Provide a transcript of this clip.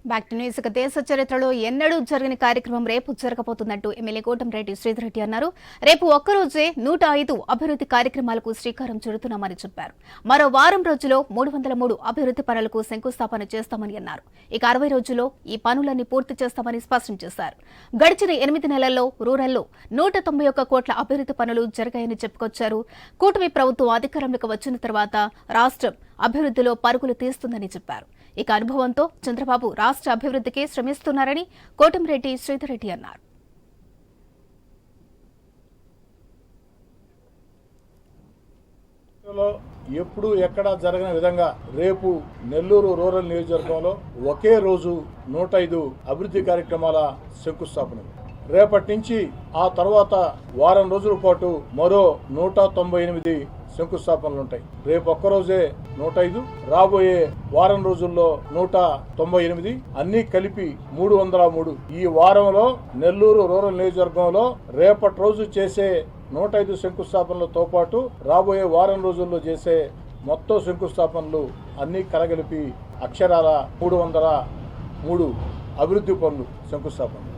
Back to news. దేశ చరిత్రలో ఎన్నడూ జరిగిన కార్యక్రమం రేపు జరగబోతున్నట్టు ఎమ్మెల్యే కోటంరెడ్డి శ్రీధర్ రెడ్డి అన్నారు. రేపు ఒక్కరోజే 105 అభివృద్ధి కార్యక్రమాలకు శ్రీకారం చుడుతున్నామని చెప్పారు. మరో వారం రోజుల్లో 303 అభివృద్ధి పనులకు శంకుస్థాపన చేస్తామని అన్నారు. ఇక 60 రోజుల్లో ఈ పనులన్నీ పూర్తి చేస్తామని స్పష్టం చేశారు. గడిచిన 8 నెలల్లో రూరల్లో 191 కోట్ల అభివృద్ధి పనులు జరిగాయని చెప్పుకొచ్చారు. కూటమి ప్రభుత్వం అధికారంలోకి వచ్చిన తర్వాత రాష్ట్రం అభివృద్ధిలో పరుగులు తీస్తుందని చెప్పారు. ఇక అనుభవంతో చంద్రబాబు రాష్ట్ర అభివృద్ధికి శ్రమిస్తున్నారని కోటంరెడ్డి శ్రీధర్ రెడ్డి అన్నారు. ఎప్పుడు ఎక్కడా జరగని విధంగా రేపు నెల్లూరు రూరల్ నియోజకవర్గంలో ఒకే రోజు 105 అభివృద్ధి కార్యక్రమాల శంకుస్థాపన. రేపటి నుంచి ఆ తర్వాత వారం రోజుల పాటు మరో 198 శంకుస్థాపనలు ఉంటాయి. రేపు ఒక్కరోజే 105, రాబోయే వారం రోజుల్లో 198, అన్ని కలిపి 303. ఈ వారంలో నెల్లూరు రూరల్ నియోజకవర్గంలో రేపటి రోజు చేసే 105 శంకుస్థాపనలతో పాటు రాబోయే వారం రోజుల్లో చేసే మొత్తం శంకుస్థాపనలు అన్ని కలగలిపి అక్షరాల 303 అభివృద్ధి పనులు శంకుస్థాపనలు.